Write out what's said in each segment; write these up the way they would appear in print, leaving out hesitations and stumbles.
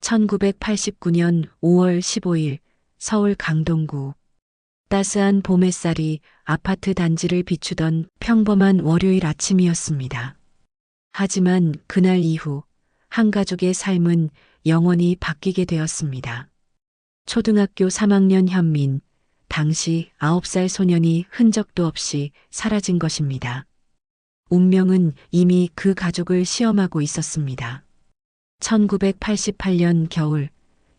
1989년 5월 15일 서울 강동구. 따스한 봄 햇살이 아파트 단지를 비추던 평범한 월요일 아침이었습니다. 하지만 그날 이후 한 가족의 삶은 영원히 바뀌게 되었습니다. 초등학교 3학년 현민, 당시 9살 소년이 흔적도 없이 사라진 것입니다. 운명은 이미 그 가족을 시험하고 있었습니다. 1988년 겨울,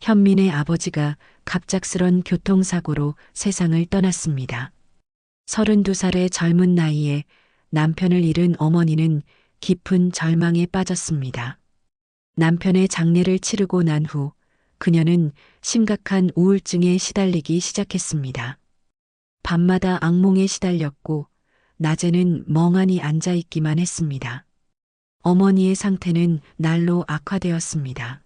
현민의 아버지가 갑작스런 교통사고로 세상을 떠났습니다. 32살의 젊은 나이에 남편을 잃은 어머니는 깊은 절망에 빠졌습니다. 남편의 장례를 치르고 난 후 그녀는 심각한 우울증에 시달리기 시작했습니다. 밤마다 악몽에 시달렸고 낮에는 멍하니 앉아 있기만 했습니다. 어머니의 상태는 날로 악화되었습니다.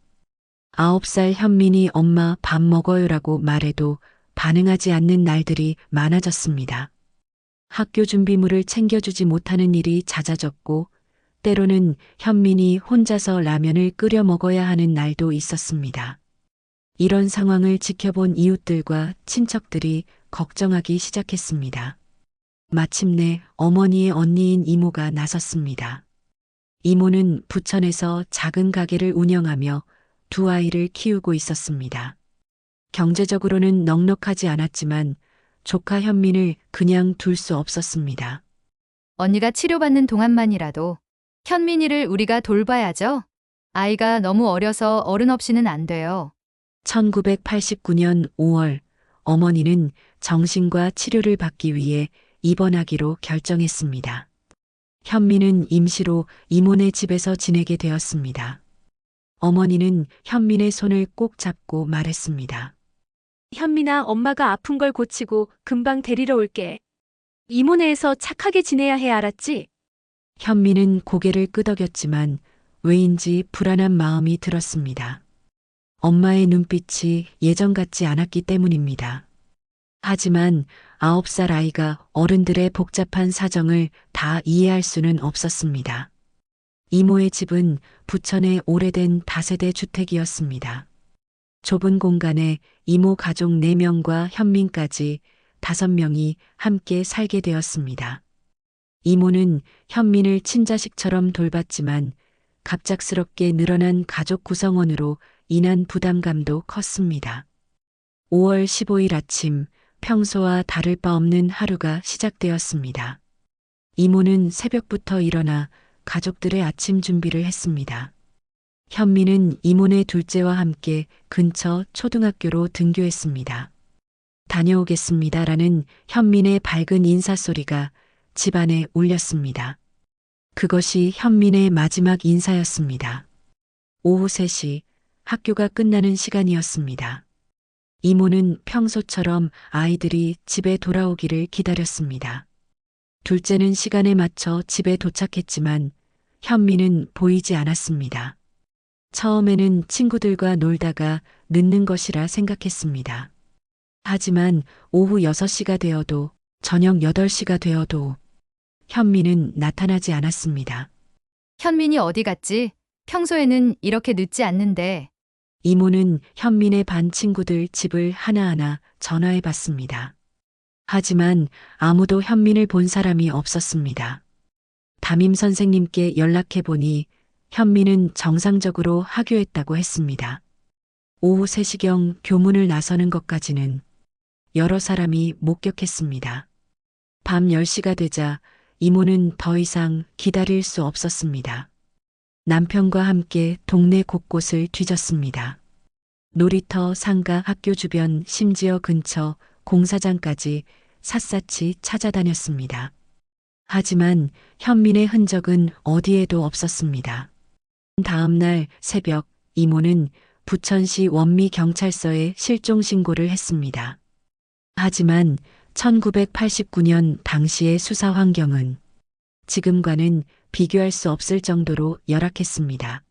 9살 현민이 엄마 밥 먹어요라고 말해도 반응하지 않는 날들이 많아졌습니다. 학교 준비물을 챙겨주지 못하는 일이 잦아졌고 때로는 현민이 혼자서 라면을 끓여 먹어야 하는 날도 있었습니다. 이런 상황을 지켜본 이웃들과 친척들이 걱정하기 시작했습니다. 마침내 어머니의 언니인 이모가 나섰습니다. 이모는 부천에서 작은 가게를 운영하며 두 아이를 키우고 있었습니다. 경제적으로는 넉넉하지 않았지만 조카 현민을 그냥 둘 수 없었습니다. 언니가 치료받는 동안만이라도 현민이를 우리가 돌봐야죠. 아이가 너무 어려서 어른 없이는 안 돼요. 1989년 5월 어머니는 정신과 치료를 받기 위해 입원하기로 결정했습니다. 현민은 임시로 이모네 집에서 지내게 되었습니다. 어머니는 현민의 손을 꼭 잡고 말했습니다. 현민아, 엄마가 아픈 걸 고치고 금방 데리러 올게. 이모네에서 착하게 지내야 해, 알았지? 현민은 고개를 끄덕였지만 왜인지 불안한 마음이 들었습니다. 엄마의 눈빛이 예전 같지 않았기 때문입니다. 하지만 9살 아이가 어른들의 복잡한 사정을 다 이해할 수는 없었습니다. 이모의 집은 부천의 오래된 다세대 주택이었습니다. 좁은 공간에 이모 가족 4명과 현민까지 5명이 함께 살게 되었습니다. 이모는 현민을 친자식처럼 돌봤지만 갑작스럽게 늘어난 가족 구성원으로 인한 부담감도 컸습니다. 5월 15일 아침, 평소와 다를 바 없는 하루가 시작되었습니다. 이모는 새벽부터 일어나 가족들의 아침 준비를 했습니다. 현민은 이모네 둘째와 함께 근처 초등학교로 등교했습니다. 다녀오겠습니다라는 현민의 밝은 인사소리가 집안에 울렸습니다. 그것이 현민의 마지막 인사였습니다. 오후 3시 학교가 끝나는 시간이었습니다. 이모는 평소처럼 아이들이 집에 돌아오기를 기다렸습니다. 둘째는 시간에 맞춰 집에 도착했지만 현민은 보이지 않았습니다. 처음에는 친구들과 놀다가 늦는 것이라 생각했습니다. 하지만 오후 6시가 되어도 저녁 8시가 되어도 현민은 나타나지 않았습니다. 현민이 어디 갔지? 평소에는 이렇게 늦지 않는데. 이모는 현민의 반 친구들 집을 하나하나 전화해 봤습니다. 하지만 아무도 현민을 본 사람이 없었습니다. 담임 선생님께 연락해 보니 현민은 정상적으로 하교했다고 했습니다. 오후 3시경 교문을 나서는 것까지는 여러 사람이 목격했습니다. 밤 10시가 되자 이모는 더 이상 기다릴 수 없었습니다. 남편과 함께 동네 곳곳을 뒤졌습니다. 놀이터, 상가, 학교 주변, 심지어 근처 공사장까지 샅샅이 찾아다녔습니다. 하지만 현민의 흔적은 어디에도 없었습니다. 다음 날 새벽 이모는 부천시 원미경찰서에 실종 신고를 했습니다. 하지만 1989년 당시의 수사 환경은 지금과는 비교할 수 없을 정도로 열악했습니다.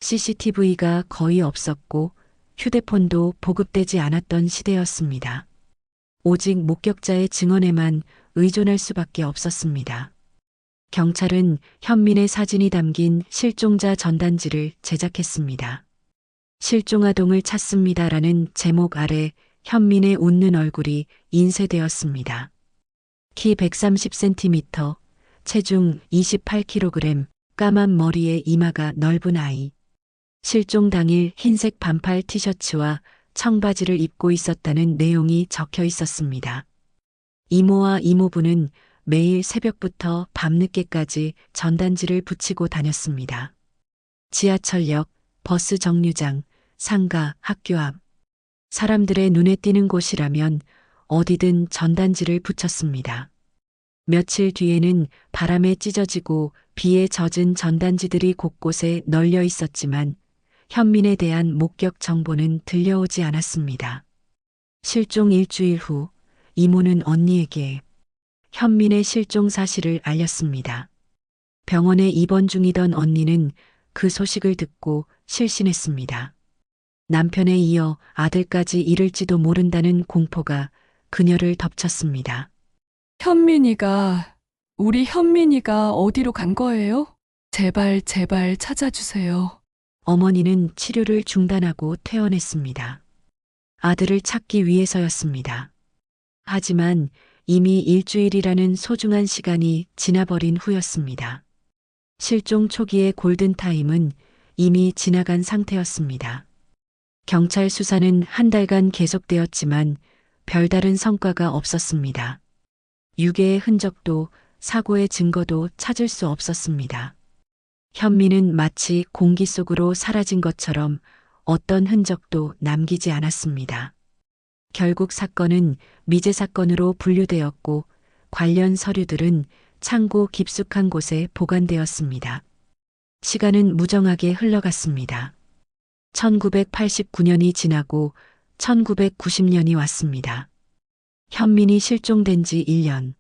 CCTV가 거의 없었고 휴대폰도 보급되지 않았던 시대였습니다. 오직 목격자의 증언에만 의존할 수밖에 없었습니다. 경찰은 현민의 사진이 담긴 실종자 전단지를 제작했습니다. 실종아동을 찾습니다라는 제목 아래 현민의 웃는 얼굴이 인쇄되었습니다. 키 130cm, 체중 28kg, 까만 머리에 이마가 넓은 아이. 실종 당일 흰색 반팔 티셔츠와 청바지를 입고 있었다는 내용이 적혀 있었습니다. 이모와 이모부는 매일 새벽부터 밤늦게까지 전단지를 붙이고 다녔습니다. 지하철역, 버스 정류장, 상가, 학교 앞. 사람들의 눈에 띄는 곳이라면 어디든 전단지를 붙였습니다. 며칠 뒤에는 바람에 찢어지고 비에 젖은 전단지들이 곳곳에 널려 있었지만 현민에 대한 목격 정보는 들려오지 않았습니다. 실종 일주일 후 이모는 언니에게 현민의 실종 사실을 알렸습니다. 병원에 입원 중이던 언니는 그 소식을 듣고 실신했습니다. 남편에 이어 아들까지 잃을지도 모른다는 공포가 그녀를 덮쳤습니다. 우리 현민이가 어디로 간 거예요? 제발, 제발 찾아주세요. 어머니는 치료를 중단하고 퇴원했습니다. 아들을 찾기 위해서였습니다. 하지만 이미 일주일이라는 소중한 시간이 지나버린 후였습니다. 실종 초기의 골든타임은 이미 지나간 상태였습니다. 경찰 수사는 한 달간 계속되었지만 별다른 성과가 없었습니다. 유괴의 흔적도 사고의 증거도 찾을 수 없었습니다. 현민은 마치 공기 속으로 사라진 것처럼 어떤 흔적도 남기지 않았습니다. 결국 사건은 미제 사건으로 분류되었고 관련 서류들은 창고 깊숙한 곳에 보관되었습니다. 시간은 무정하게 흘러갔습니다. 1989년이 지나고 1990년이 왔습니다. 현민이 실종된 지 1년.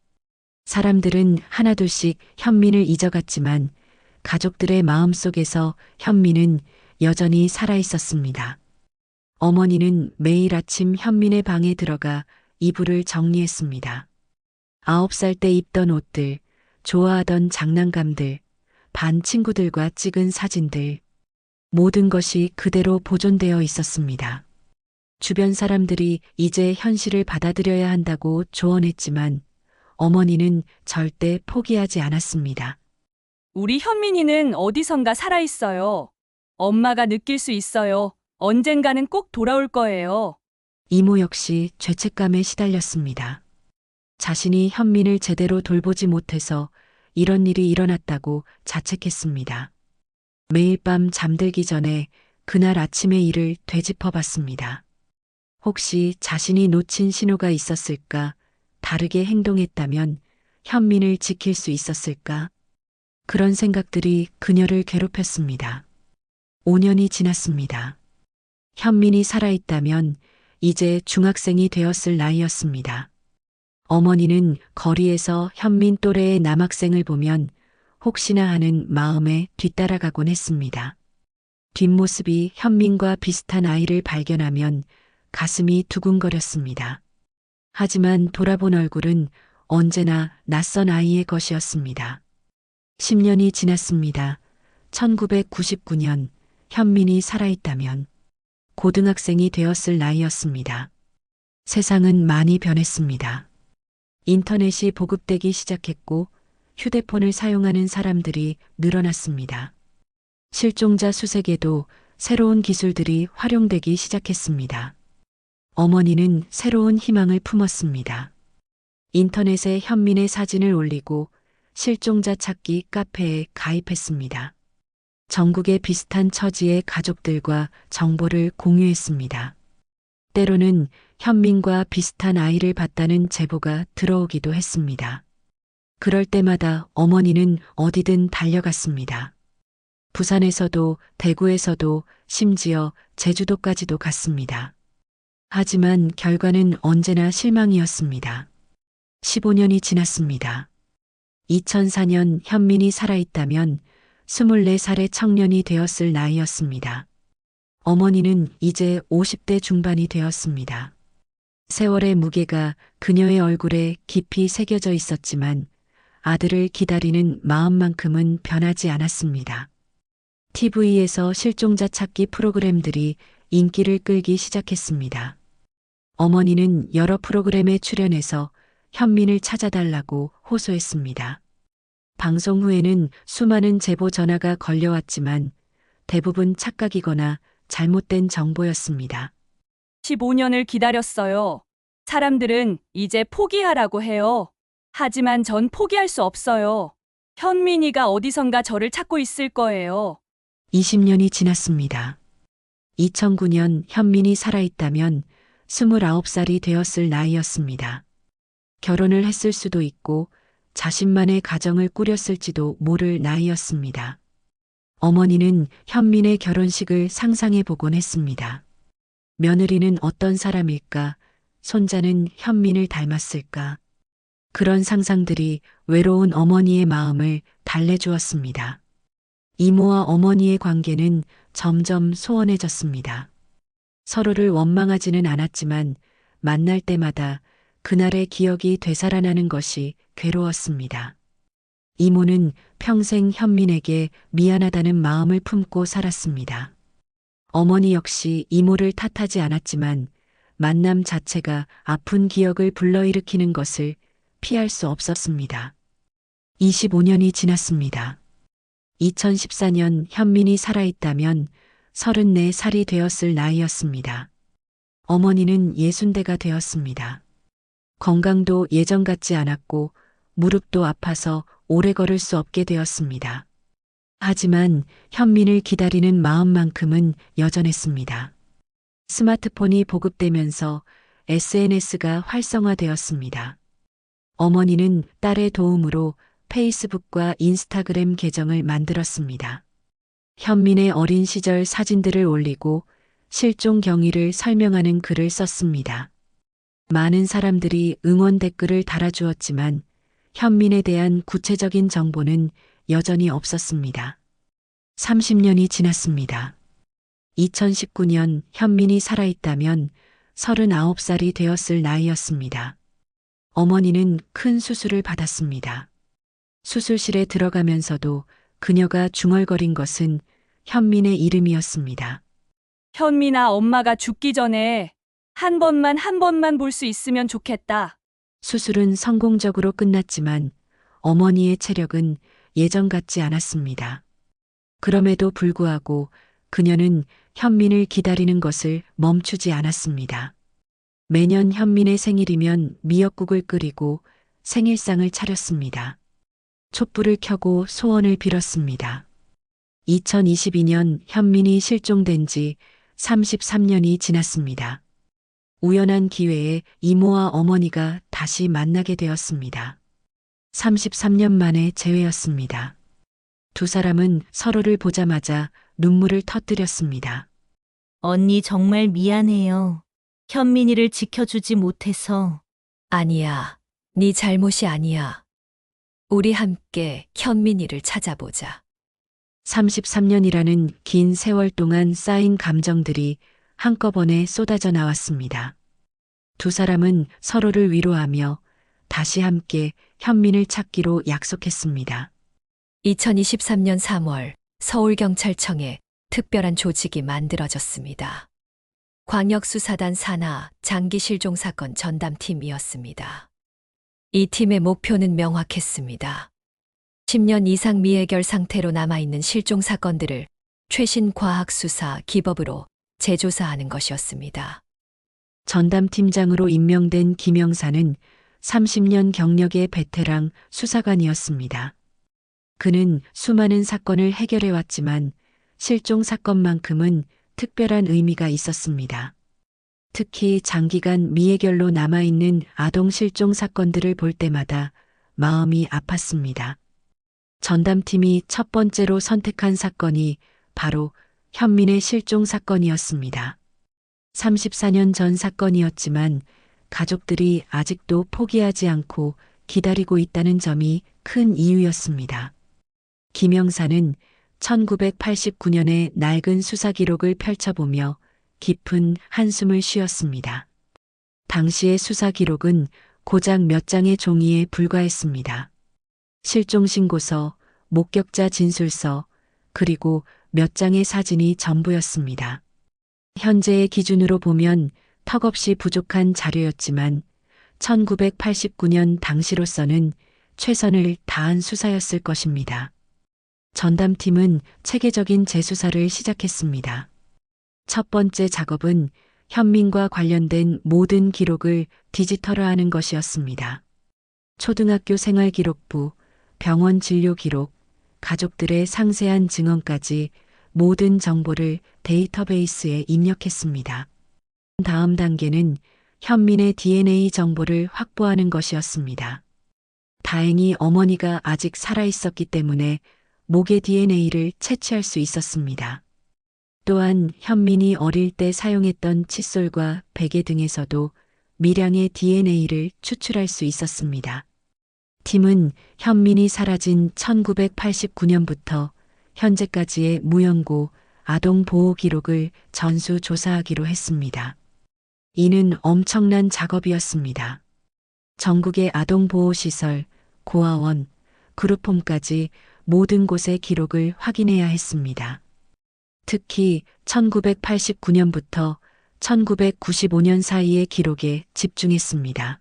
사람들은 하나둘씩 현민을 잊어갔지만 가족들의 마음속에서 현민은 여전히 살아 있었습니다. 어머니는 매일 아침 현민의 방에 들어가 이불을 정리했습니다. 9살 때 입던 옷들, 좋아하던 장난감들, 반 친구들과 찍은 사진들, 모든 것이 그대로 보존되어 있었습니다. 주변 사람들이 이제 현실을 받아들여야 한다고 조언했지만 어머니는 절대 포기하지 않았습니다. 우리 현민이는 어디선가 살아있어요. 엄마가 느낄 수 있어요. 언젠가는 꼭 돌아올 거예요. 이모 역시 죄책감에 시달렸습니다. 자신이 현민을 제대로 돌보지 못해서 이런 일이 일어났다고 자책했습니다. 매일 밤 잠들기 전에 그날 아침의 일을 되짚어봤습니다. 혹시 자신이 놓친 신호가 있었을까? 다르게 행동했다면 현민을 지킬 수 있었을까? 그런 생각들이 그녀를 괴롭혔습니다. 5년이 지났습니다. 현민이 살아있다면 이제 중학생이 되었을 나이였습니다. 어머니는 거리에서 현민 또래의 남학생을 보면 혹시나 하는 마음에 뒤따라가곤 했습니다. 뒷모습이 현민과 비슷한 아이를 발견하면 가슴이 두근거렸습니다. 하지만 돌아본 얼굴은 언제나 낯선 아이의 것이었습니다. 10년이 지났습니다. 1999년 현민이 살아있다면 고등학생이 되었을 나이였습니다. 세상은 많이 변했습니다. 인터넷이 보급되기 시작했고 휴대폰을 사용하는 사람들이 늘어났습니다. 실종자 수색에도 새로운 기술들이 활용되기 시작했습니다. 어머니는 새로운 희망을 품었습니다. 인터넷에 현민의 사진을 올리고 실종자 찾기 카페에 가입했습니다. 전국의 비슷한 처지의 가족들과 정보를 공유했습니다. 때로는 현민과 비슷한 아이를 봤다는 제보가 들어오기도 했습니다. 그럴 때마다 어머니는 어디든 달려갔습니다. 부산에서도 대구에서도 심지어 제주도까지도 갔습니다. 하지만 결과는 언제나 실망이었습니다. 15년이 지났습니다. 2004년 현민이 살아있다면 24살의 청년이 되었을 나이였습니다. 어머니는 이제 50대 중반이 되었습니다. 세월의 무게가 그녀의 얼굴에 깊이 새겨져 있었지만 아들을 기다리는 마음만큼은 변하지 않았습니다. TV에서 실종자 찾기 프로그램들이 인기를 끌기 시작했습니다. 어머니는 여러 프로그램에 출연해서 현민을 찾아달라고 호소했습니다. 방송 후에는 수많은 제보 전화가 걸려왔지만 대부분 착각이거나 잘못된 정보였습니다. 15년을 기다렸어요. 사람들은 이제 포기하라고 해요. 하지만 전 포기할 수 없어요. 현민이가 어디선가 저를 찾고 있을 거예요. 20년이 지났습니다. 2009년 현민이 살아있다면 29살이 되었을 나이였습니다. 결혼을 했을 수도 있고 자신만의 가정을 꾸렸을지도 모를 나이였습니다. 어머니는 현민의 결혼식을 상상해 보곤 했습니다. 며느리는 어떤 사람일까? 손자는 현민을 닮았을까? 그런 상상들이 외로운 어머니의 마음을 달래주었습니다. 이모와 어머니의 관계는 점점 소원해졌습니다. 서로를 원망하지는 않았지만 만날 때마다 그날의 기억이 되살아나는 것이 괴로웠습니다. 이모는 평생 현민에게 미안하다는 마음을 품고 살았습니다. 어머니 역시 이모를 탓하지 않았지만 만남 자체가 아픈 기억을 불러일으키는 것을 피할 수 없었습니다. 25년이 지났습니다. 2014년 현민이 살아있다면 34살이 되었을 나이였습니다. 어머니는 60대가 되었습니다. 건강도 예전 같지 않았고 무릎도 아파서 오래 걸을 수 없게 되었습니다. 하지만 현민을 기다리는 마음만큼은 여전했습니다. 스마트폰이 보급되면서 SNS가 활성화되었습니다. 어머니는 딸의 도움으로 페이스북과 인스타그램 계정을 만들었습니다. 현민의 어린 시절 사진들을 올리고 실종 경위를 설명하는 글을 썼습니다. 많은 사람들이 응원 댓글을 달아주었지만 현민에 대한 구체적인 정보는 여전히 없었습니다. 30년이 지났습니다. 2019년 현민이 살아있다면 39살이 되었을 나이였습니다. 어머니는 큰 수술을 받았습니다. 수술실에 들어가면서도 그녀가 중얼거린 것은 현민의 이름이었습니다. 현민아, 엄마가 죽기 전에 한 번만 볼 수 있으면 좋겠다. 수술은 성공적으로 끝났지만 어머니의 체력은 예전 같지 않았습니다. 그럼에도 불구하고 그녀는 현민을 기다리는 것을 멈추지 않았습니다. 매년 현민의 생일이면 미역국을 끓이고 생일상을 차렸습니다. 촛불을 켜고 소원을 빌었습니다. 2022년 현민이 실종된 지 33년이 지났습니다. 우연한 기회에 이모와 어머니가 다시 만나게 되었습니다. 33년 만의 재회였습니다. 두 사람은 서로를 보자마자 눈물을 터뜨렸습니다. 언니 정말 미안해요. 현민이를 지켜주지 못해서. 아니야. 네 잘못이 아니야. 우리 함께 현민이를 찾아보자. 33년이라는 긴 세월 동안 쌓인 감정들이 한꺼번에 쏟아져 나왔습니다. 두 사람은 서로를 위로하며 다시 함께 현민을 찾기로 약속했습니다. 2023년 3월 서울경찰청에 특별한 조직이 만들어졌습니다. 광역수사단 산하 장기실종사건 전담팀이었습니다. 이 팀의 목표는 명확했습니다. 10년 이상 미해결 상태로 남아있는 실종사건들을 최신 과학수사 기법으로 재조사하는 것이었습니다. 전담팀장으로 임명된 김영사는 30년 경력의 베테랑 수사관이었습니다. 그는 수많은 사건을 해결해왔지만 실종 사건만큼은 특별한 의미가 있었습니다. 특히 장기간 미해결로 남아있는 아동 실종 사건들을 볼 때마다 마음이 아팠습니다. 전담팀이 첫 번째로 선택한 사건이 바로 현민의 실종 사건이었습니다. 34년 전 사건이었지만 가족들이 아직도 포기하지 않고 기다리고 있다는 점이 큰 이유였습니다. 김영사는 1989년의 낡은 수사 기록을 펼쳐보며 깊은 한숨을 쉬었습니다. 당시의 수사 기록은 고작 몇 장의 종이에 불과했습니다. 실종 신고서, 목격자 진술서, 그리고 몇 장의 사진이 전부였습니다. 현재의 기준으로 보면 턱없이 부족한 자료였지만 1989년 당시로서는 최선을 다한 수사였을 것입니다. 전담팀은 체계적인 재수사를 시작했습니다. 첫 번째 작업은 현민과 관련된 모든 기록을 디지털화하는 것이었습니다. 초등학교 생활기록부, 병원 진료 기록, 가족들의 상세한 증언까지 모든 정보를 데이터베이스에 입력했습니다. 다음 단계는 현민의 DNA 정보를 확보하는 것이었습니다. 다행히 어머니가 아직 살아있었기 때문에 목의 DNA를 채취할 수 있었습니다. 또한 현민이 어릴 때 사용했던 칫솔과 베개 등에서도 미량의 DNA를 추출할 수 있었습니다. 팀은 현민이 사라진 1989년부터 현재까지의 무연고 아동 보호 기록을 전수 조사하기로 했습니다. 이는 엄청난 작업이었습니다. 전국의 아동보호시설, 고아원, 그룹홈까지 모든 곳의 기록을 확인해야 했습니다. 특히 1989년부터 1995년 사이의 기록에 집중했습니다.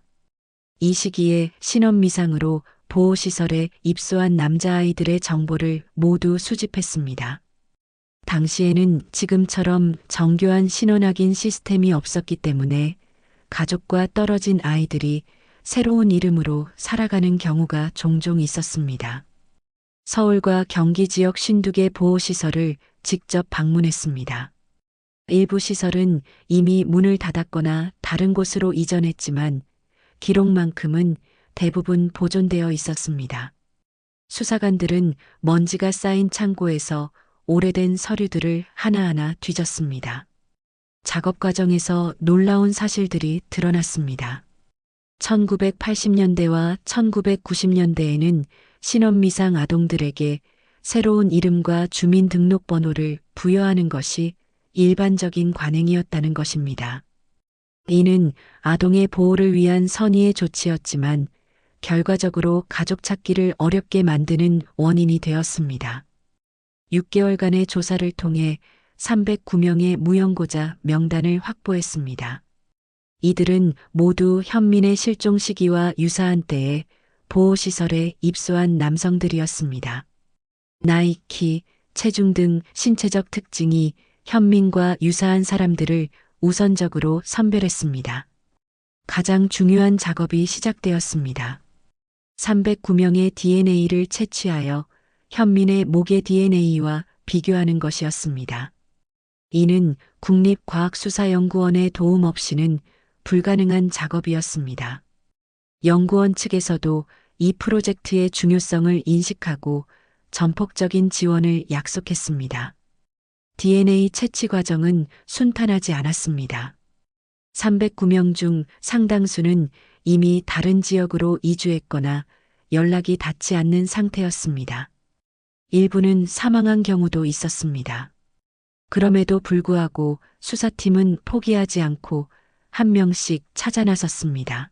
이 시기에 신원미상으로 보호시설에 입소한 남자아이들의 정보를 모두 수집했습니다. 당시에는 지금처럼 정교한 신원 확인 시스템이 없었기 때문에 가족과 떨어진 아이들이 새로운 이름으로 살아가는 경우가 종종 있었습니다. 서울과 경기 지역 52개 보호시설을 직접 방문했습니다. 일부 시설은 이미 문을 닫았거나 다른 곳으로 이전했지만 기록만큼은 대부분 보존되어 있었습니다. 수사관들은 먼지가 쌓인 창고에서 오래된 서류들을 하나하나 뒤졌습니다. 작업 과정에서 놀라운 사실들이 드러났습니다. 1980년대와 1990년대에는 신원미상 아동들에게 새로운 이름과 주민등록번호를 부여하는 것이 일반적인 관행이었다는 것입니다. 이는 아동의 보호를 위한 선의의 조치였지만 결과적으로 가족 찾기를 어렵게 만드는 원인이 되었습니다. 6개월간의 조사를 통해 309명의 무연고자 명단을 확보했습니다. 이들은 모두 현민의 실종 시기와 유사한 때에 보호시설에 입소한 남성들이었습니다. 나이, 키, 체중 등 신체적 특징이 현민과 유사한 사람들을 우선적으로 선별했습니다. 가장 중요한 작업이 시작되었습니다. 309명의 DNA를 채취하여 현민의 목의 DNA와 비교하는 것이었습니다. 이는 국립과학수사연구원의 도움 없이는 불가능한 작업이었습니다. 연구원 측에서도 이 프로젝트의 중요성을 인식하고 전폭적인 지원을 약속했습니다. DNA 채취 과정은 순탄하지 않았습니다. 309명 중 상당수는 이미 다른 지역으로 이주했거나 연락이 닿지 않는 상태였습니다. 일부는 사망한 경우도 있었습니다. 그럼에도 불구하고 수사팀은 포기하지 않고 한 명씩 찾아 나섰습니다.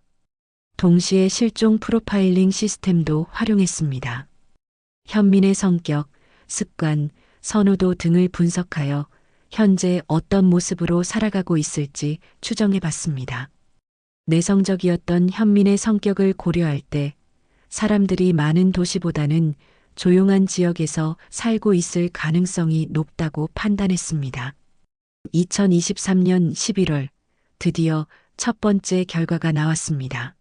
동시에 실종 프로파일링 시스템도 활용했습니다. 현민의 성격, 습관, 선호도 등을 분석하여 현재 어떤 모습으로 살아가고 있을지 추정해 봤습니다. 내성적이었던 현민의 성격을 고려할 때 사람들이 많은 도시보다는 조용한 지역에서 살고 있을 가능성이 높다고 판단했습니다. 2023년 11월 드디어 첫 번째 결과가 나왔습니다.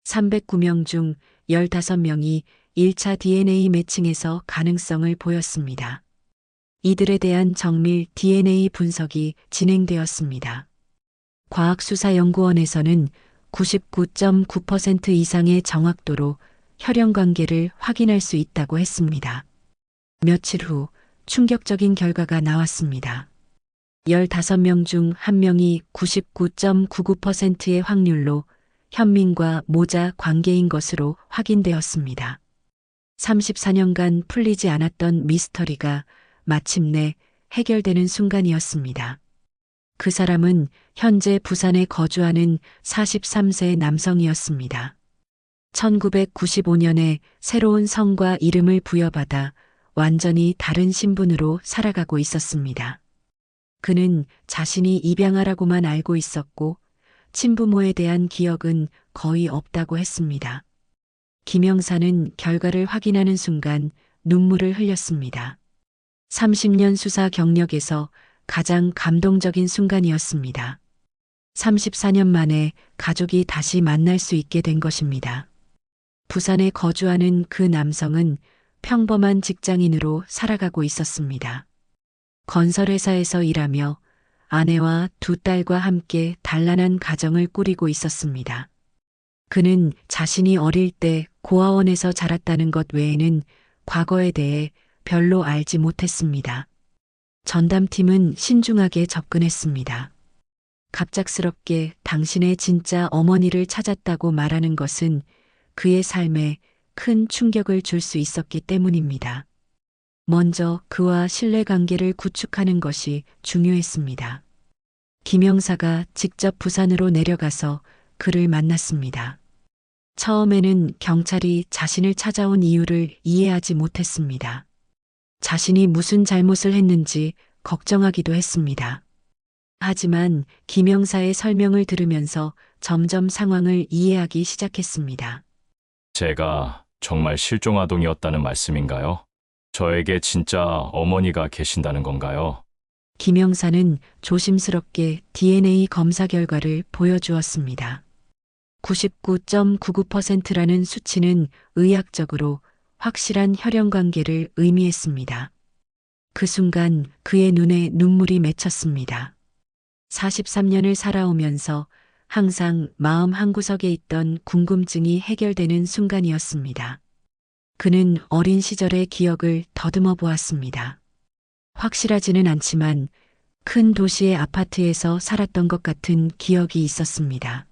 309명 중 15명이 1차 DNA 매칭에서 가능성을 보였습니다. 이들에 대한 정밀 DNA 분석이 진행되었습니다. 과학수사연구원에서는 99.9% 이상의 정확도로 혈연 관계를 확인할 수 있다고 했습니다. 며칠 후 충격적인 결과가 나왔습니다. 15명 중 1명이 99.99%의 확률로 현민과 모자 관계인 것으로 확인되었습니다. 34년간 풀리지 않았던 미스터리가 마침내 해결되는 순간이었습니다. 그 사람은 현재 부산에 거주하는 43세 남성이었습니다. 1995년에 새로운 성과 이름을 부여받아 완전히 다른 신분으로 살아가고 있었습니다. 그는 자신이 입양아라고만 알고 있었고 친부모에 대한 기억은 거의 없다고 했습니다. 김영사는 결과를 확인하는 순간 눈물을 흘렸습니다. 30년 수사 경력에서 가장 감동적인 순간이었습니다. 34년 만에 가족이 다시 만날 수 있게 된 것입니다. 부산에 거주하는 그 남성은 평범한 직장인으로 살아가고 있었습니다. 건설회사에서 일하며 아내와 두 딸과 함께 단란한 가정을 꾸리고 있었습니다. 그는 자신이 어릴 때 고아원에서 자랐다는 것 외에는 과거에 대해 별로 알지 못했습니다. 전담팀은 신중하게 접근했습니다. 갑작스럽게 당신의 진짜 어머니를 찾았다고 말하는 것은 그의 삶에 큰 충격을 줄 수 있었기 때문입니다. 먼저 그와 신뢰관계를 구축하는 것이 중요했습니다. 김영사가 직접 부산으로 내려가서 그를 만났습니다. 처음에는 경찰이 자신을 찾아온 이유를 이해하지 못했습니다. 자신이 무슨 잘못을 했는지 걱정하기도 했습니다. 하지만 김영사의 설명을 들으면서 점점 상황을 이해하기 시작했습니다. 제가 정말 실종아동이었다는 말씀인가요? 저에게 진짜 어머니가 계신다는 건가요? 김영사는 조심스럽게 DNA 검사 결과를 보여주었습니다. 99.99%라는 수치는 의학적으로 확실한 혈연 관계를 의미했습니다. 그 순간 그의 눈에 눈물이 맺혔습니다. 43년을 살아오면서 항상 마음 한구석에 있던 궁금증이 해결되는 순간이었습니다. 그는 어린 시절의 기억을 더듬어 보았습니다. 확실하지는 않지만 큰 도시의 아파트에서 살았던 것 같은 기억이 있었습니다.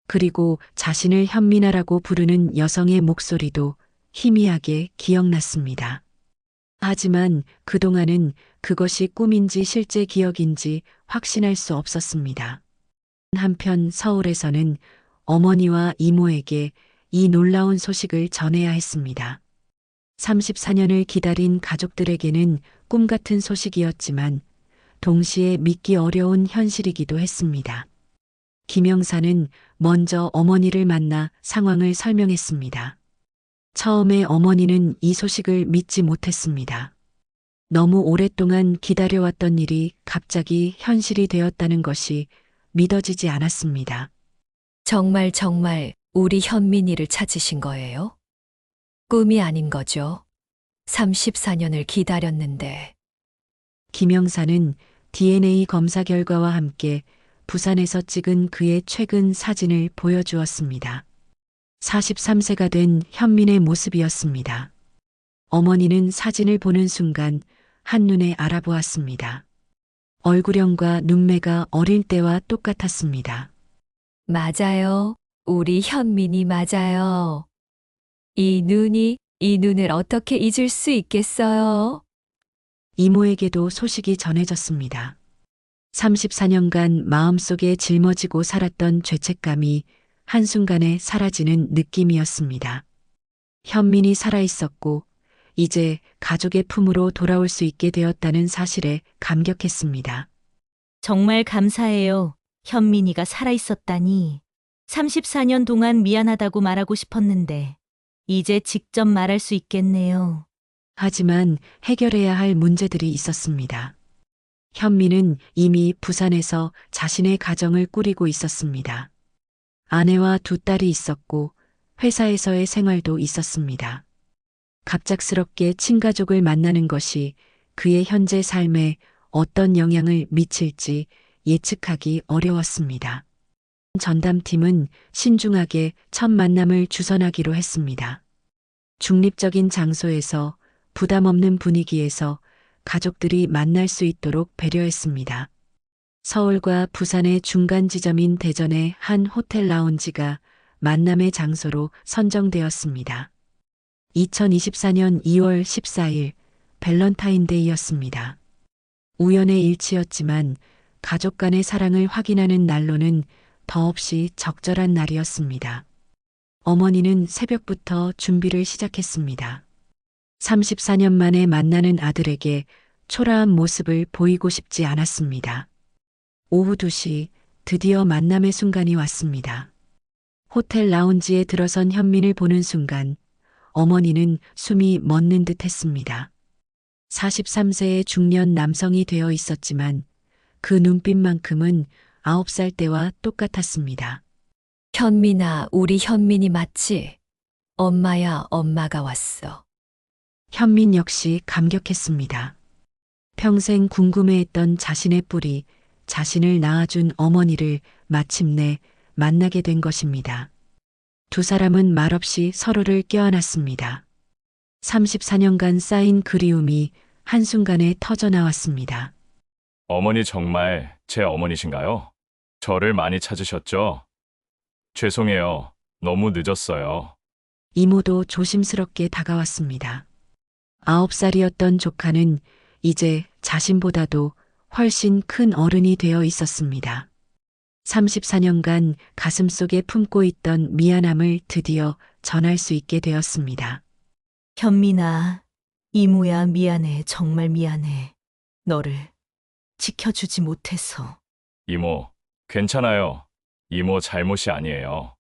그리고 자신을 현민아라고 부르는 여성의 목소리도 희미하게 기억났습니다. 하지만 그동안은 그것이 꿈인지 실제 기억인지 확신할 수 없었습니다. 한편 서울에서는 어머니와 이모에게 이 놀라운 소식을 전해야 했습니다. 34년을 기다린 가족들에게는 꿈 같은 소식이었지만 동시에 믿기 어려운 현실이기도 했습니다. 김영사는 먼저 어머니를 만나 상황을 설명했습니다. 처음에 어머니는 이 소식을 믿지 못했습니다. 너무 오랫동안 기다려왔던 일이 갑자기 현실이 되었다는 것이 믿어지지 않았습니다. 정말 우리 현민이를 찾으신 거예요? 꿈이 아닌 거죠. 34년을 기다렸는데. 김영사는 DNA 검사 결과와 함께 부산에서 찍은 그의 최근 사진을 보여주었습니다. 43세가 된 현민의 모습이었습니다. 어머니는 사진을 보는 순간 한눈에 알아보았습니다. 얼굴형과 눈매가 어릴 때와 똑같았습니다. 맞아요. 우리 현민이 맞아요. 이 눈을 어떻게 잊을 수 있겠어요? 이모에게도 소식이 전해졌습니다. 34년간 마음속에 짊어지고 살았던 죄책감이 한순간에 사라지는 느낌이었습니다. 현민이 살아있었고 이제 가족의 품으로 돌아올 수 있게 되었다는 사실에 감격했습니다. 정말 감사해요. 현민이가 살아있었다니. 34년 동안 미안하다고 말하고 싶었는데 이제 직접 말할 수 있겠네요. 하지만 해결해야 할 문제들이 있었습니다. 현민은 이미 부산에서 자신의 가정을 꾸리고 있었습니다. 아내와 두 딸이 있었고 회사에서의 생활도 있었습니다. 갑작스럽게 친가족을 만나는 것이 그의 현재 삶에 어떤 영향을 미칠지 예측하기 어려웠습니다. 전담팀은 신중하게 첫 만남을 주선하기로 했습니다. 중립적인 장소에서 부담 없는 분위기에서 가족들이 만날 수 있도록 배려했습니다. 서울과 부산의 중간 지점인 대전의 한 호텔 라운지가 만남의 장소로 선정되었습니다. 2024년 2월 14일 밸런타인데이였습니다. 우연의 일치였지만 가족 간의 사랑을 확인하는 날로는 더없이 적절한 날이었습니다. 어머니는 새벽부터 준비를 시작했습니다. 34년 만에 만나는 아들에게 초라한 모습을 보이고 싶지 않았습니다. 오후 2시 드디어 만남의 순간이 왔습니다. 호텔 라운지에 들어선 현민을 보는 순간 어머니는 숨이 멎는 듯 했습니다. 43세의 중년 남성이 되어 있었지만 그 눈빛만큼은 9살 때와 똑같았습니다. 현민아, 우리 현민이 맞지? 엄마야, 엄마가 왔어. 현민 역시 감격했습니다. 평생 궁금해했던 자신의 뿌리, 자신을 낳아준 어머니를 마침내 만나게 된 것입니다. 두 사람은 말없이 서로를 껴안았습니다. 34년간 쌓인 그리움이 한순간에 터져나왔습니다. 어머니 정말 제 어머니신가요? 저를 많이 찾으셨죠? 죄송해요. 너무 늦었어요. 이모도 조심스럽게 다가왔습니다. 9살이었던 조카는 이제 자신보다도 훨씬 큰 어른이 되어 있었습니다. 34년간 가슴속에 품고 있던 미안함을 드디어 전할 수 있게 되었습니다. 현민아, 이모야 미안해. 정말 미안해. 너를 지켜주지 못해서. 이모, 괜찮아요. 이모 잘못이 아니에요.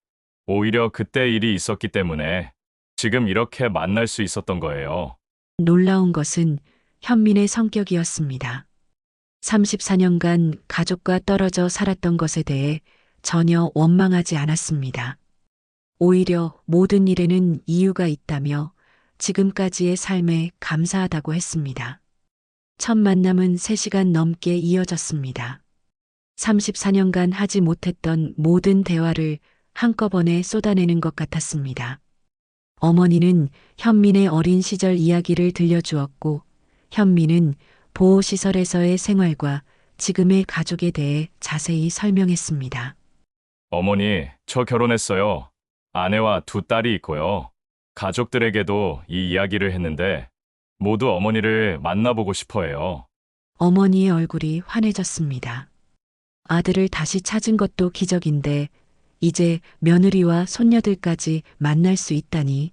오히려 그때 일이 있었기 때문에 지금 이렇게 만날 수 있었던 거예요. 놀라운 것은 현민의 성격이었습니다. 34년간 가족과 떨어져 살았던 것에 대해 전혀 원망하지 않았습니다. 오히려 모든 일에는 이유가 있다며 지금까지의 삶에 감사하다고 했습니다. 첫 만남은 3시간 넘게 이어졌습니다. 34년간 하지 못했던 모든 대화를 한꺼번에 쏟아내는 것 같았습니다. 어머니는 현민의 어린 시절 이야기를 들려주었고, 현민은 보호시설에서의 생활과 지금의 가족에 대해 자세히 설명했습니다. 어머니, 저 결혼했어요. 아내와 2딸이 있고요. 가족들에게도 이 이야기를 했는데 모두 어머니를 만나보고 싶어 해요. 어머니의 얼굴이 환해졌습니다. 아들을 다시 찾은 것도 기적인데 이제 며느리와 손녀들까지 만날 수 있다니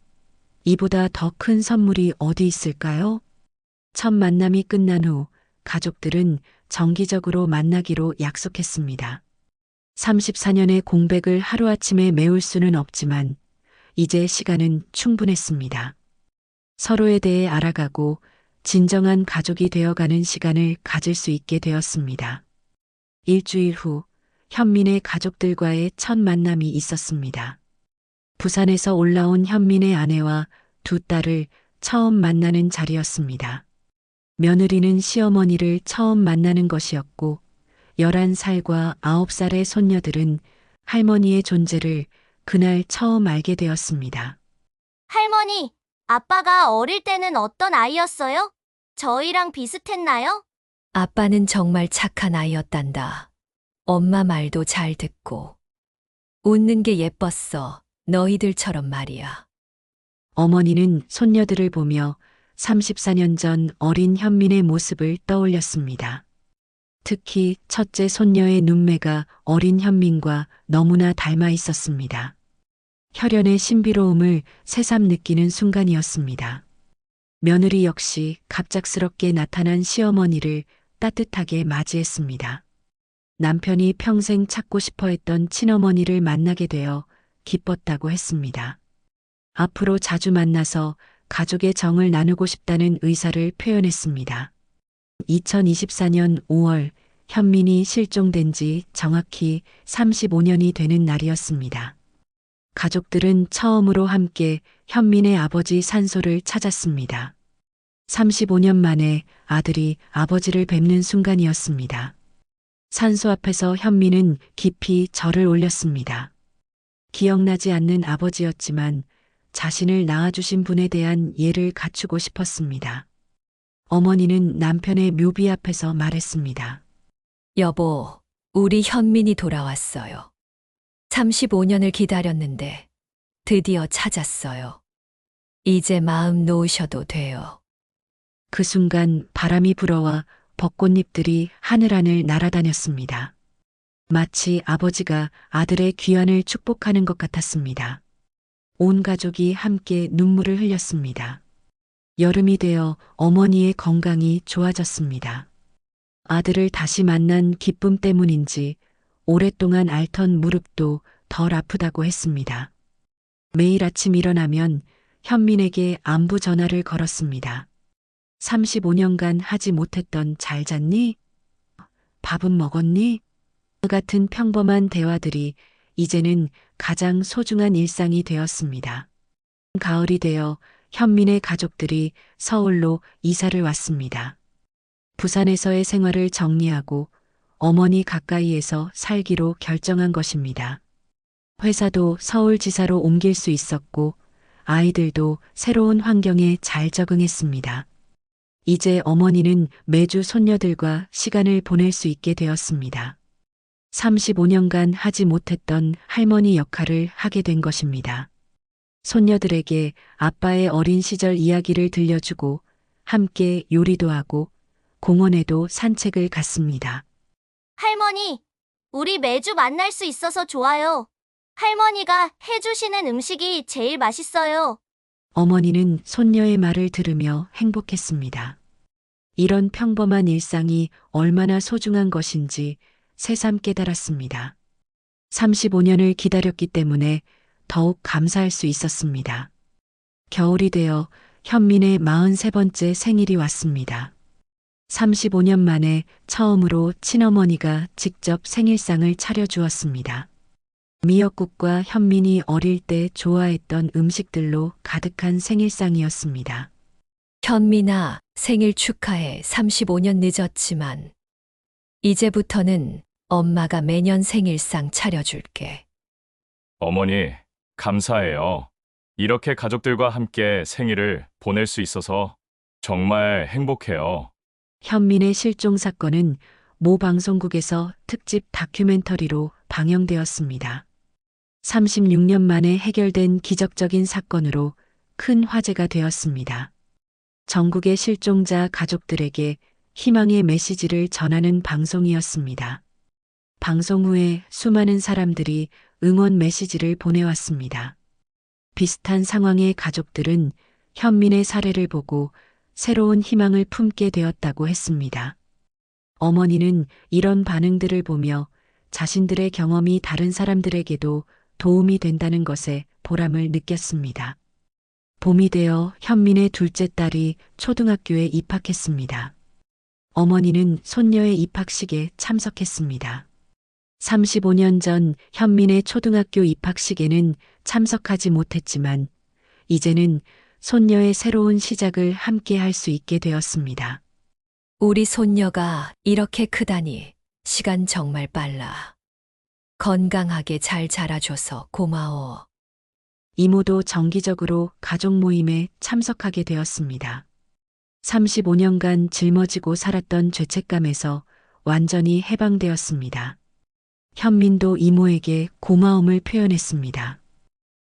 이보다 더 큰 선물이 어디 있을까요? 첫 만남이 끝난 후 가족들은 정기적으로 만나기로 약속했습니다. 34년의 공백을 하루아침에 메울 수는 없지만 이제 시간은 충분했습니다. 서로에 대해 알아가고 진정한 가족이 되어가는 시간을 가질 수 있게 되었습니다. 일주일 후 현민의 가족들과의 첫 만남이 있었습니다. 부산에서 올라온 현민의 아내와 2딸을 처음 만나는 자리였습니다. 며느리는 시어머니를 처음 만나는 것이었고 11살과 9살의 손녀들은 할머니의 존재를 그날 처음 알게 되었습니다. 할머니, 아빠가 어릴 때는 어떤 아이였어요? 저희랑 비슷했나요? 아빠는 정말 착한 아이였단다. 엄마 말도 잘 듣고. 웃는 게 예뻤어. 너희들처럼 말이야. 어머니는 손녀들을 보며 34년 전 어린 현민의 모습을 떠올렸습니다. 특히 첫째 손녀의 눈매가 어린 현민과 너무나 닮아 있었습니다. 혈연의 신비로움을 새삼 느끼는 순간이었습니다. 며느리 역시 갑작스럽게 나타난 시어머니를 따뜻하게 맞이했습니다. 남편이 평생 찾고 싶어 했던 친어머니를 만나게 되어 기뻤다고 했습니다. 앞으로 자주 만나서 가족의 정을 나누고 싶다는 의사를 표현했습니다. 2024년 5월 현민이 실종된 지 정확히 35년이 되는 날이었습니다. 가족들은 처음으로 함께 현민의 아버지 산소를 찾았습니다. 35년 만에 아들이 아버지를 뵙는 순간이었습니다. 산소 앞에서 현민은 깊이 절을 올렸습니다. 기억나지 않는 아버지였지만 자신을 낳아주신 분에 대한 예를 갖추고 싶었습니다. 어머니는 남편의 묘비 앞에서 말했습니다. 여보, 우리 현민이 돌아왔어요. 35년을 기다렸는데 드디어 찾았어요. 이제 마음 놓으셔도 돼요. 그 순간 바람이 불어와 벚꽃잎들이 하늘하늘 날아다녔습니다. 마치 아버지가 아들의 귀환을 축복하는 것 같았습니다. 온 가족이 함께 눈물을 흘렸습니다. 여름이 되어 어머니의 건강이 좋아졌습니다. 아들을 다시 만난 기쁨 때문인지 오랫동안 앓던 무릎도 덜 아프다고 했습니다. 매일 아침 일어나면 현민에게 안부 전화를 걸었습니다. 35년간 하지 못했던 잘 잤니? 밥은 먹었니? 같은 평범한 대화들이 이제는 가장 소중한 일상이 되었습니다. 가을이 되어 현민의 가족들이 서울로 이사를 왔습니다. 부산에서의 생활을 정리하고 어머니 가까이에서 살기로 결정한 것입니다. 회사도 서울지사로 옮길 수 있었고 아이들도 새로운 환경에 잘 적응했습니다. 이제 어머니는 매주 손녀들과 시간을 보낼 수 있게 되었습니다. 35년간 하지 못했던 할머니 역할을 하게 된 것입니다. 손녀들에게 아빠의 어린 시절 이야기를 들려주고 함께 요리도 하고 공원에도 산책을 갔습니다. 할머니, 우리 매주 만날 수 있어서 좋아요. 할머니가 해주시는 음식이 제일 맛있어요. 어머니는 손녀의 말을 들으며 행복했습니다. 이런 평범한 일상이 얼마나 소중한 것인지 새삼 깨달았습니다. 35년을 기다렸기 때문에 더욱 감사할 수 있었습니다. 겨울이 되어 현민의 43번째 생일이 왔습니다. 35년 만에 처음으로 친어머니가 직접 생일상을 차려주었습니다. 미역국과 현민이 어릴 때 좋아했던 음식들로 가득한 생일상이었습니다. 현민아, 생일 축하해. 35년 늦었지만 이제부터는 엄마가 매년 생일상 차려줄게. 어머니, 감사해요. 이렇게 가족들과 함께 생일을 보낼 수 있어서 정말 행복해요. 현민의 실종 사건은 모 방송국에서 특집 다큐멘터리로 방영되었습니다. 36년 만에 해결된 기적적인 사건으로 큰 화제가 되었습니다. 전국의 실종자 가족들에게 희망의 메시지를 전하는 방송이었습니다. 방송 후에 수많은 사람들이 응원 메시지를 보내왔습니다. 비슷한 상황의 가족들은 현민의 사례를 보고 새로운 희망을 품게 되었다고 했습니다. 어머니는 이런 반응들을 보며 자신들의 경험이 다른 사람들에게도 도움이 된다는 것에 보람을 느꼈습니다. 봄이 되어 현민의 둘째 딸이 초등학교에 입학했습니다. 어머니는 손녀의 입학식에 참석했습니다. 35년 전 현민의 초등학교 입학식에는 참석하지 못했지만 이제는 손녀의 새로운 시작을 함께 할 수 있게 되었습니다. 우리 손녀가 이렇게 크다니 시간 정말 빨라. 건강하게 잘 자라줘서 고마워. 이모도 정기적으로 가족 모임에 참석하게 되었습니다. 35년간 짊어지고 살았던 죄책감에서 완전히 해방되었습니다. 현민도 이모에게 고마움을 표현했습니다.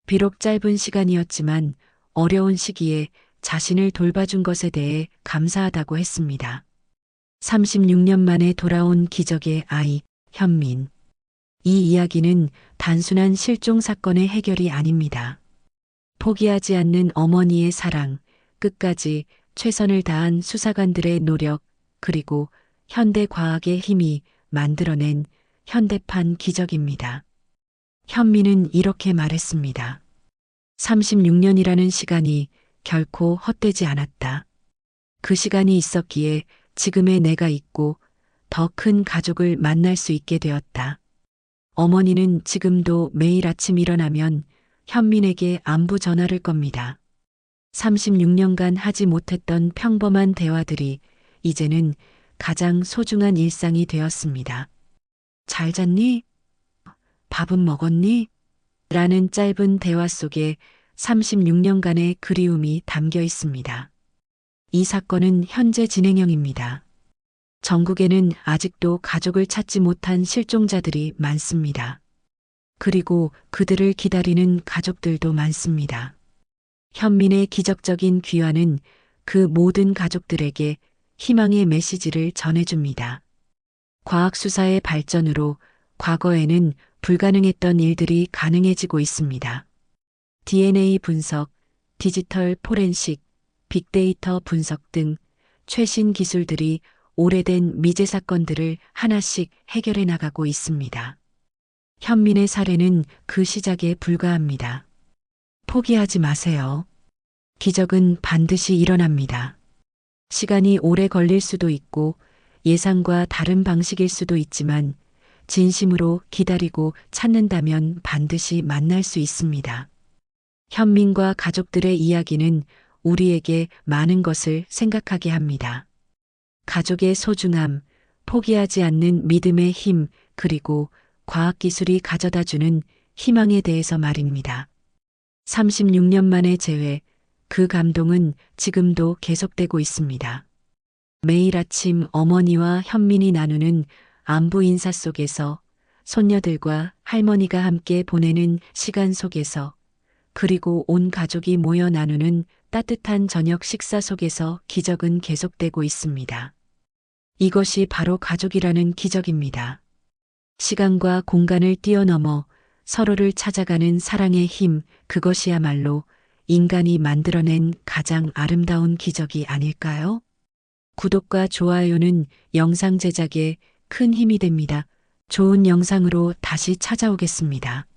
비록 짧은 시간이었지만 어려운 시기에 자신을 돌봐준 것에 대해 감사하다고 했습니다. 36년 만에 돌아온 기적의 아이, 현민. 이 이야기는 단순한 실종 사건의 해결이 아닙니다. 포기하지 않는 어머니의 사랑, 끝까지 최선을 다한 수사관들의 노력, 그리고 현대 과학의 힘이 만들어낸 현대판 기적입니다. 현민은 이렇게 말했습니다. 36년이라는 시간이 결코 헛되지 않았다. 그 시간이 있었기에 지금의 내가 있고 더 큰 가족을 만날 수 있게 되었다. 어머니는 지금도 매일 아침 일어나면 현민에게 안부 전화를 겁니다. 36년간 하지 못했던 평범한 대화들이 이제는 가장 소중한 일상이 되었습니다. 잘 잤니? 밥은 먹었니? 라는 짧은 대화 속에 36년간의 그리움이 담겨 있습니다. 이 사건은 현재 진행형입니다. 전국에는 아직도 가족을 찾지 못한 실종자들이 많습니다. 그리고 그들을 기다리는 가족들도 많습니다. 현민의 기적적인 귀환은 그 모든 가족들에게 희망의 메시지를 전해줍니다. 과학수사의 발전으로 과거에는 불가능했던 일들이 가능해지고 있습니다. DNA 분석, 디지털 포렌식, 빅데이터 분석 등 최신 기술들이 오래된 미제 사건들을 하나씩 해결해 나가고 있습니다. 현민의 사례는 그 시작에 불과합니다. 포기하지 마세요. 기적은 반드시 일어납니다. 시간이 오래 걸릴 수도 있고 예상과 다른 방식일 수도 있지만 진심으로 기다리고 찾는다면 반드시 만날 수 있습니다. 현민과 가족들의 이야기는 우리에게 많은 것을 생각하게 합니다. 가족의 소중함, 포기하지 않는 믿음의 힘, 그리고 과학기술이 가져다주는 희망에 대해서 말입니다. 36년 만의 재회, 그 감동은 지금도 계속되고 있습니다. 매일 아침 어머니와 현민이 나누는 안부 인사 속에서, 손녀들과 할머니가 함께 보내는 시간 속에서, 그리고 온 가족이 모여 나누는 따뜻한 저녁 식사 속에서 기적은 계속되고 있습니다. 이것이 바로 가족이라는 기적입니다. 시간과 공간을 뛰어넘어 서로를 찾아가는 사랑의 힘, 그것이야말로 인간이 만들어낸 가장 아름다운 기적이 아닐까요? 구독과 좋아요는 영상 제작에 큰 힘이 됩니다. 좋은 영상으로 다시 찾아오겠습니다.